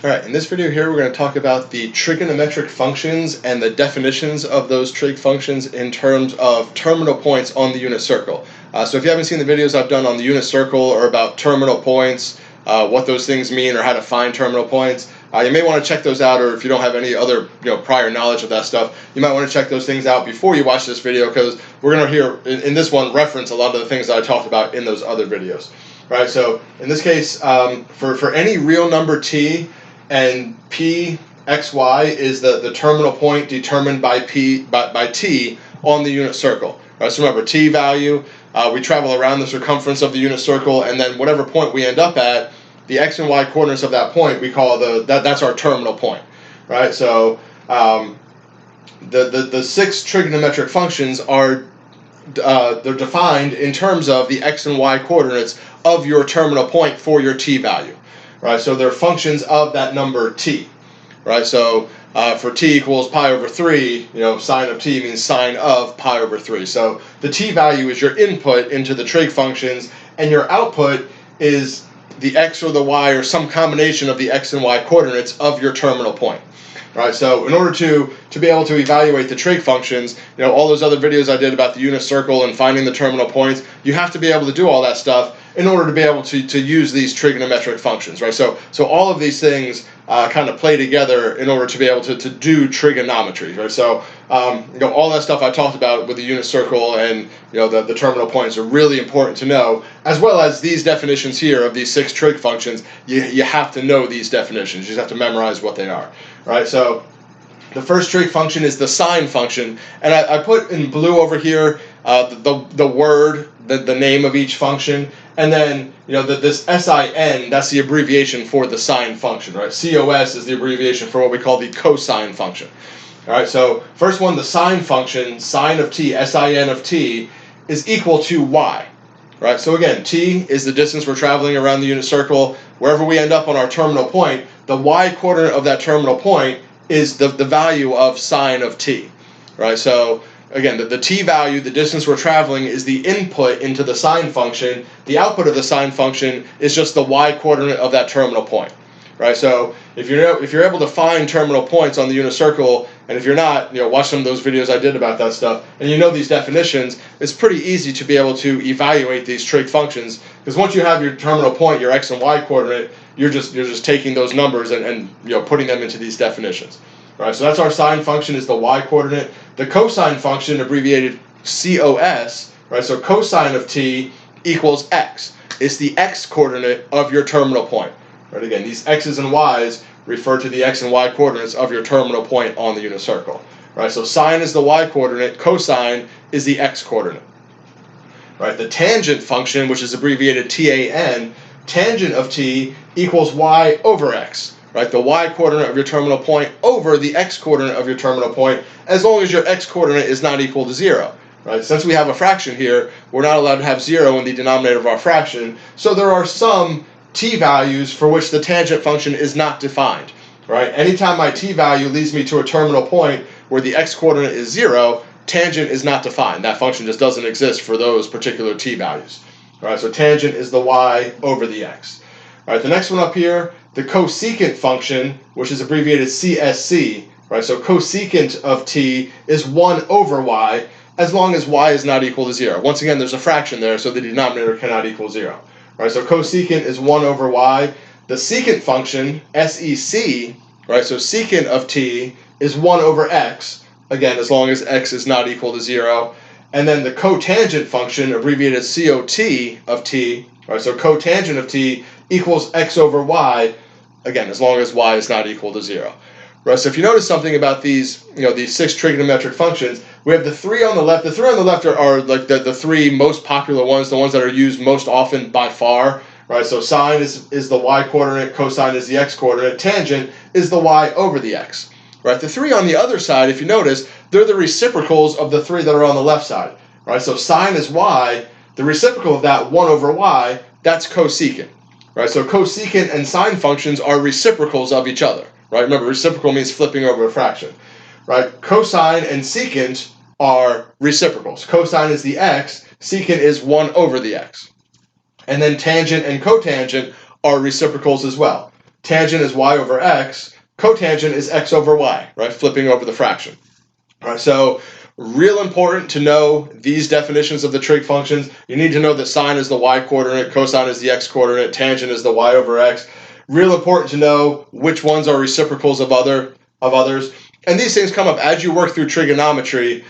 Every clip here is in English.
Alright, in this video here we're going to talk about the trigonometric functions and the definitions of those trig functions in terms of terminal points on the unit circle. So if you haven't seen the videos I've done on the unit circle or about terminal points, what those things mean or how to find terminal points, you may want to check those out, or if you don't have any other prior knowledge of that stuff, you might want to check those things out before you watch this video, because we're going to hear in this one reference a lot of the things that I talked about in those other videos. Right, so in this case, for any real number t, and p xy is the terminal point determined by t on the unit circle. Right, so remember, t value, we travel around the circumference of the unit circle, and then whatever point we end up at, the x and y coordinates of that point we call that's our terminal point. Right, so the six trigonometric functions are they're defined in terms of the x and y coordinates of your terminal point for your t value. Right, so they're functions of that number t. Right, so for t equals pi over 3, sine of t means sine of pi over 3. So the t value is your input into the trig functions, and your output is the x or the y or some combination of the x and y coordinates of your terminal point. Right, so in order to be able to evaluate the trig functions, all those other videos I did about the unit circle and finding the terminal points, you have to be able to do all that stuff in order to be able to use these trigonometric functions. Right, so all of these things kind of play together in order to be able to do trigonometry. Right, so all that stuff I talked about with the unit circle and the terminal points are really important to know, as well as these definitions here of these six trig functions. You have to know these definitions. You just have to memorize what they are. Right, so the first trig function is the sine function, and I put in blue over here the word, the name of each function, and then this sin, that's the abbreviation for the sine function. Right, cos is the abbreviation for what we call the cosine function. All right, so first one, the sine function, sine of t, sin of t, is equal to y. Right, so again, t is the distance we're traveling around the unit circle. Wherever we end up on our terminal point, the y coordinate of that terminal point is the value of sine of t. Right, so again, the t value, the distance we're traveling, is the input into the sine function. The output of the sine function is just the y coordinate of that terminal point. Right, so if you're able to find terminal points on the unit circle, and if you're not, watch some of those videos I did about that stuff, and these definitions, it's pretty easy to be able to evaluate these trig functions, because once you have your terminal point, your x and y coordinate, you're just taking those numbers and putting them into these definitions. Right, so that's our sine function, is the y coordinate. The cosine function, abbreviated cos, right, so cosine of t equals x. It's the x coordinate of your terminal point. Right, again, these x's and y's refer to the x and y coordinates of your terminal point on the unit circle. Right, so sine is the y coordinate, cosine is the x coordinate. Right, the tangent function, which is abbreviated tan, tangent of t equals y over x. Right, the y coordinate of your terminal point over the x coordinate of your terminal point, as long as your x coordinate is not equal to 0. Right, since we have a fraction here, we're not allowed to have 0 in the denominator of our fraction, so there are some t values for which the tangent function is not defined. Right, anytime my t value leads me to a terminal point where the x coordinate is 0, tangent is not defined. That function just doesn't exist for those particular t values. Right, so tangent is the y over the x. All right, the next one up here, the cosecant function, which is abbreviated CSC. Right, so cosecant of t is 1 over y, as long as y is not equal to 0. Once again, there's a fraction there, so the denominator cannot equal 0. Right, so cosecant is 1 over y. The secant function, SEC, right, so secant of t is 1 over x, again, as long as x is not equal to 0. And then the cotangent function, abbreviated COT of t, right, so cotangent of t equals x over y, again, as long as y is not equal to 0. Right, so if you notice something about these, these six trigonometric functions, we have the three on the left. The three on the left are like the three most popular ones, the ones that are used most often by far. Right, so sine is the y coordinate, cosine is the x coordinate, tangent is the y over the x. Right, the three on the other side, if you notice, they're the reciprocals of the three that are on the left side. Right, so sine is y, the reciprocal of that, 1 over y, that's cosecant. Right, so cosecant and sine functions are reciprocals of each other. Right, remember, reciprocal means flipping over a fraction. Right, cosine and secant are reciprocals. Cosine is the x, secant is 1 over the x. And then tangent and cotangent are reciprocals as well. tangent is y over x, cotangent is x over y, right? Flipping over the fraction. All right, so real important to know these definitions of the trig functions. You need to know that sine is the y coordinate, cosine is the x coordinate, tangent is the y over x. Real important to know which ones are reciprocals of others. And these things come up as you work through trigonometry.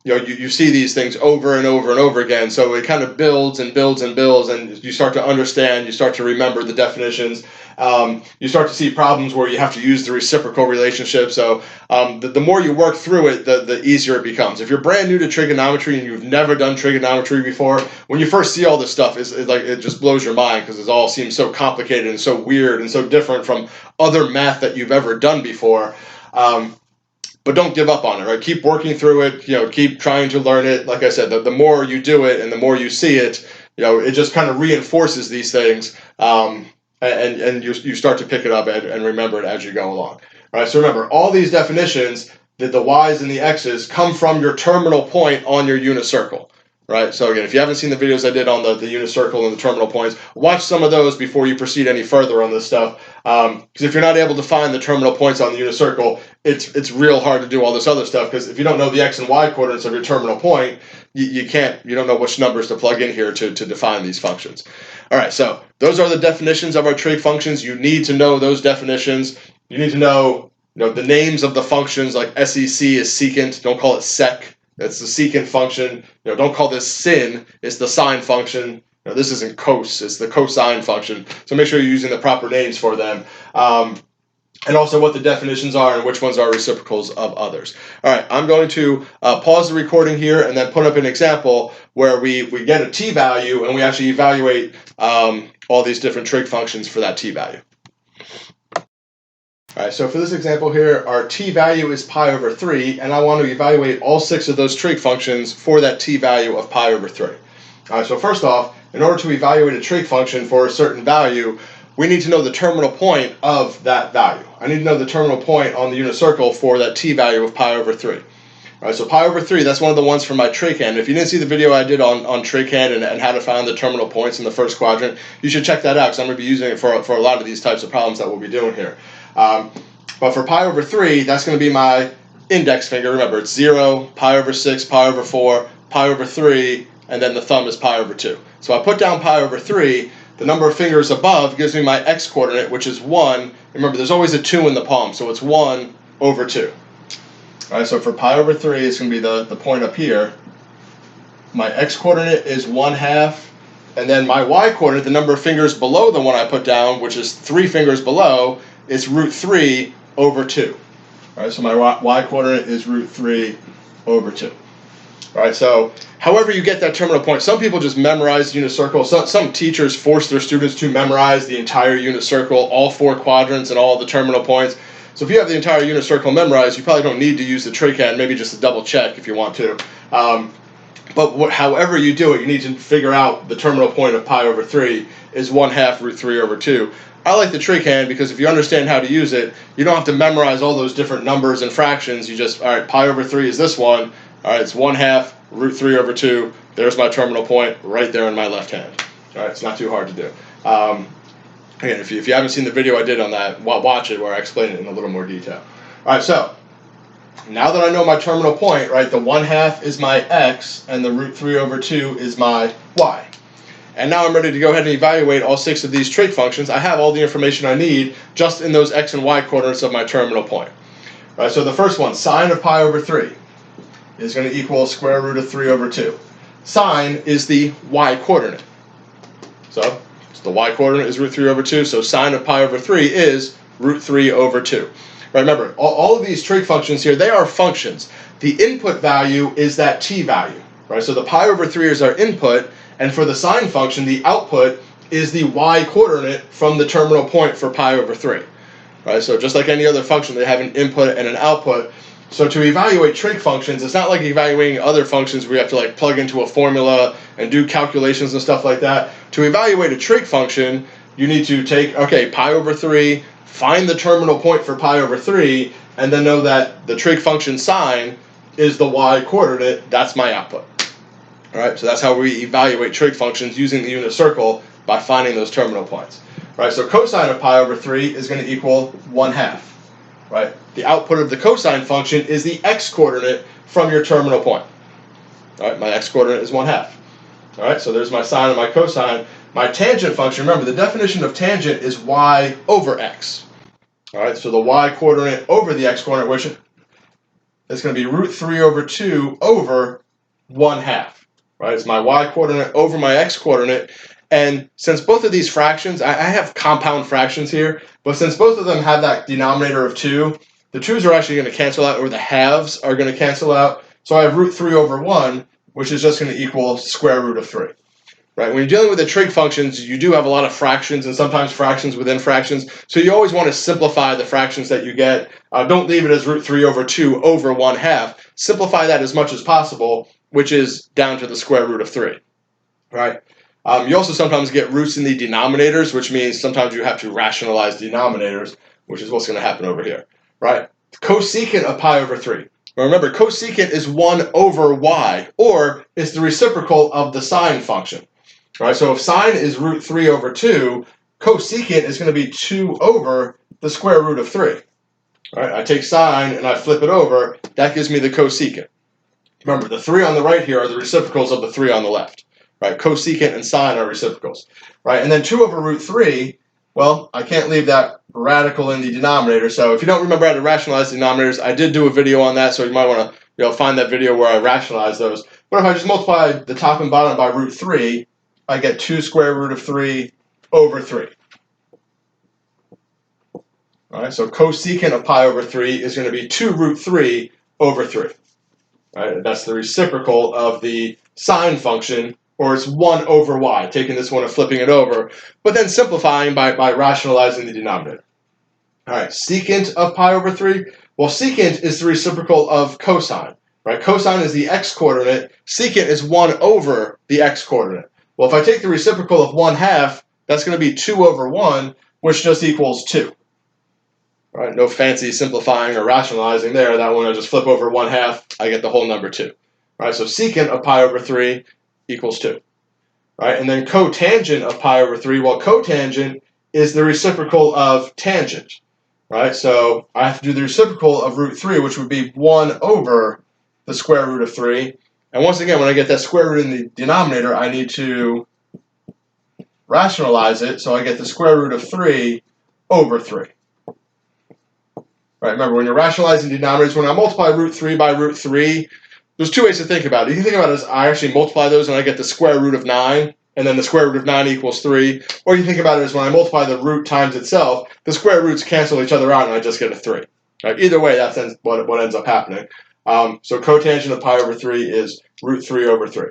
You see these things over and over and over again. So it kind of builds and builds and builds, and you start to understand, you start to remember the definitions. You start to see problems where you have to use the reciprocal relationship. So the more you work through it, the easier it becomes. If you're brand new to trigonometry and you've never done trigonometry before, when you first see all this stuff, it just blows your mind because it all seems so complicated and so weird and so different from other math that you've ever done before. But don't give up on it, right? Keep working through it, keep trying to learn it. Like I said, the more you do it and the more you see it, it just kind of reinforces these things, and you start to pick it up and remember it as you go along. All right, so remember, all these definitions, that the y's and the x's, come from your terminal point on your unit circle. Right, so again, if you haven't seen the videos I did on the unit circle and the terminal points, watch some of those before you proceed any further on this stuff. Because if you're not able to find the terminal points on the unit circle, it's real hard to do all this other stuff. Because if you don't know the x and y coordinates of your terminal point, you don't know which numbers to plug in here to define these functions. All right, so those are the definitions of our trig functions. You need to know those definitions. You need to know the names of the functions, like SEC is secant. Don't call it sec. That's the secant function. Don't call this sin. It's the sine function. This isn't cos. It's the cosine function. So make sure you're using the proper names for them. And also what the definitions are and which ones are reciprocals of others. All right, I'm going to pause the recording here and then put up an example where we get a t-value and we actually evaluate all these different trig functions for that t-value. All right, so for this example here, our t-value is pi over 3, and I want to evaluate all 6 of those trig functions for that t-value of pi over 3. All right, so first off, in order to evaluate a trig function for a certain value, we need to know the terminal point of that value. I need to know the terminal point on the unit circle for that t-value of pi over 3. All right, so pi over 3, that's one of the ones from my Tricand. If you didn't see the video I did on Tricand and how to find the terminal points in the first quadrant, you should check that out because I'm going to be using it for a lot of these types of problems that we'll be doing here. But for pi over 3, that's going to be my index finger. Remember, it's 0, pi over 6, pi over 4, pi over 3, and then the thumb is pi over 2. So I put down pi over 3. The number of fingers above gives me my x-coordinate, which is 1. Remember, there's always a 2 in the palm, so it's 1 over 2. All right, so for pi over 3, it's going to be the point up here. My x-coordinate is 1/2. And then my y-coordinate, the number of fingers below the one I put down, which is 3 fingers below, is root 3 over 2. All right, so my y-coordinate is root 3 over 2. All right, so however you get that terminal point, some people just memorize the unit circle. Some teachers force their students to memorize the entire unit circle, all 4 quadrants and all the terminal points. So if you have the entire unit circle memorized, you probably don't need to use the Tricand, maybe just to double check if you want to. But however you do it, you need to figure out the terminal point of pi over 3 is 1/2 root 3 over 2. I like the Tricand because if you understand how to use it, you don't have to memorize all those different numbers and fractions. You just, all right, pi over 3 is this one. All right, it's 1/2 root 3 over 2. There's my terminal point right there in my left hand. All right, it's not too hard to do. Again, if you haven't seen the video I did on that, watch it where I explain it in a little more detail. All right, so now that I know my terminal point, right, the 1/2 is my x and the root 3 over 2 is my y. And now I'm ready to go ahead and evaluate all 6 of these trig functions. I have all the information I need just in those x and y coordinates of my terminal point. All right, so the first one, sine of pi over 3, is going to equal square root of 3 over 2. Sine is the y coordinate. So the y coordinate is root 3 over 2, so sine of pi over 3 is root 3 over 2. Right, remember, all of these trig functions here, they are functions. The input value is that t value. Right, so the pi over 3 is our input, and for the sine function, the output is the y coordinate from the terminal point for pi over 3. Right, so just like any other function, they have an input and an output. So to evaluate trig functions, it's not like evaluating other functions where you have to like plug into a formula and do calculations and stuff like that. To evaluate a trig function, you need to take, okay, pi over 3, find the terminal point for pi over 3, and then know that the trig function sine is the y coordinate. That's my output. All right, so that's how we evaluate trig functions using the unit circle by finding those terminal points. right? So cosine of pi over 3 is going to equal 1/2, right? The output of the cosine function is the x-coordinate from your terminal point. All right, my x-coordinate is 1/2. All right, so there's my sine and my cosine. My tangent function, remember, the definition of tangent is y over x. All right, so the y-coordinate over the x-coordinate, which is going to be root 3 over 2 over 1/2. Right, it's my y-coordinate over my x-coordinate. And since both of these fractions, I have compound fractions here, but since both of them have that denominator of 2, the 2's are actually going to cancel out, or the halves are going to cancel out. So I have root 3 over 1, which is just going to equal square root of 3. Right? When you're dealing with the trig functions, you do have a lot of fractions and sometimes fractions within fractions. So you always want to simplify the fractions that you get. Don't leave it as root 3 over 2 over 1/2. Simplify that as much as possible, which is down to the square root of 3. Right? You also sometimes get roots in the denominators, which means sometimes you have to rationalize denominators, which is what's going to happen over here. Right? Cosecant of pi over 3. Now remember, cosecant is 1 over y, or it's the reciprocal of the sine function. Right? So if sine is root 3 over 2, cosecant is going to be 2 over the square root of 3. Right? I take sine and I flip it over. That gives me the cosecant. Remember, the 3 on the right here are the reciprocals of the 3 on the left. Right? Cosecant and sine are reciprocals. Right? And then 2 over root 3, well, I can't leave that radical in the denominator. So if you don't remember how to rationalize denominators, I did do a video on that, so you might want to find that video where I rationalize those. But if I just multiply the top and bottom by root 3, I get 2 square root of 3 over 3. All right, so cosecant of pi over 3 is going to be 2 root 3 over 3. All right, that's the reciprocal of the sine function, or it's 1 over y, taking this one and flipping it over, but then simplifying by rationalizing the denominator. All right, secant of pi over 3. Well, secant is the reciprocal of cosine. Right? Cosine is the x-coordinate. Secant is 1 over the x-coordinate. Well, if I take the reciprocal of 1/2, that's going to be 2 over 1, which just equals 2. All right, no fancy simplifying or rationalizing there. That one I just flip over 1/2, I get the whole number 2. All right, so secant of pi over 3 equals 2. All right, and then cotangent of pi over 3. Well, cotangent is the reciprocal of tangent. Right, so I have to do the reciprocal of root 3, which would be 1 over the square root of 3. And once again, when I get that square root in the denominator, I need to rationalize it, so I get the square root of 3 over 3. Right, remember, when you're rationalizing denominators, when I multiply root 3 by root 3, there's 2 ways to think about it. You can think about it as I actually multiply those and I get the square root of 9, and then the square root of 9 equals 3. Or you think about it as when I multiply the root times itself, the square roots cancel each other out and I just get a 3. Right, either way, that's what ends up happening. So cotangent of pi over 3 is root 3 over 3.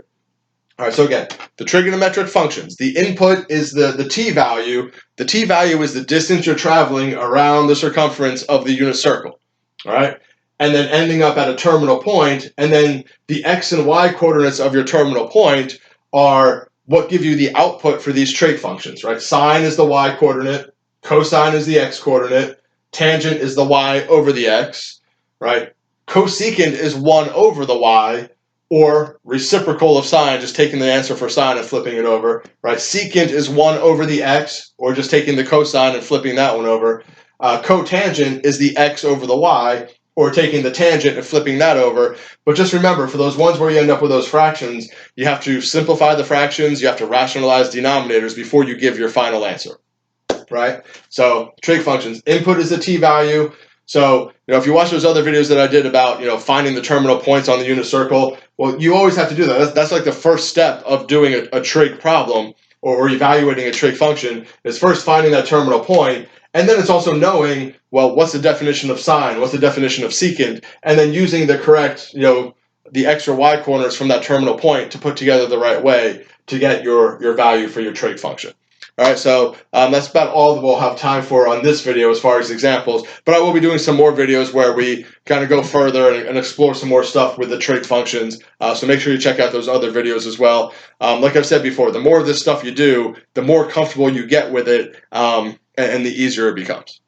All right, so again, the trigonometric functions. The input is the t value. The t value is the distance you're traveling around the circumference of the unit circle. All right, and then ending up at a terminal point, and then the x and y coordinates of your terminal point are what give you the output for these trig functions. Right, sine is the y coordinate, cosine is the x coordinate, tangent is the y over the x. Right, cosecant is 1 over the y, or reciprocal of sine, just taking the answer for sine and flipping it over. Right, secant is 1 over the x, or just taking the cosine and flipping that one over. Cotangent is the x over the y, or taking the tangent and flipping that over. But just remember, for those ones where you end up with those fractions, you have to simplify the fractions, you have to rationalize denominators before you give your final answer. Right? So trig functions, input is the t value. So, if you watch those other videos that I did about, finding the terminal points on the unit circle, well, you always have to do that. That's like the first step of doing a trig problem or evaluating a trig function is first finding that terminal point. And then it's also knowing, well, what's the definition of sine? What's the definition of secant? And then using the correct, the x or y coordinates from that terminal point to put together the right way to get your value for your trig function. All right, so that's about all that we'll have time for on this video as far as examples, but I will be doing some more videos where we kind of go further and explore some more stuff with the trig functions, so make sure you check out those other videos as well. Like I've said before, the more of this stuff you do, the more comfortable you get with it, and the easier it becomes.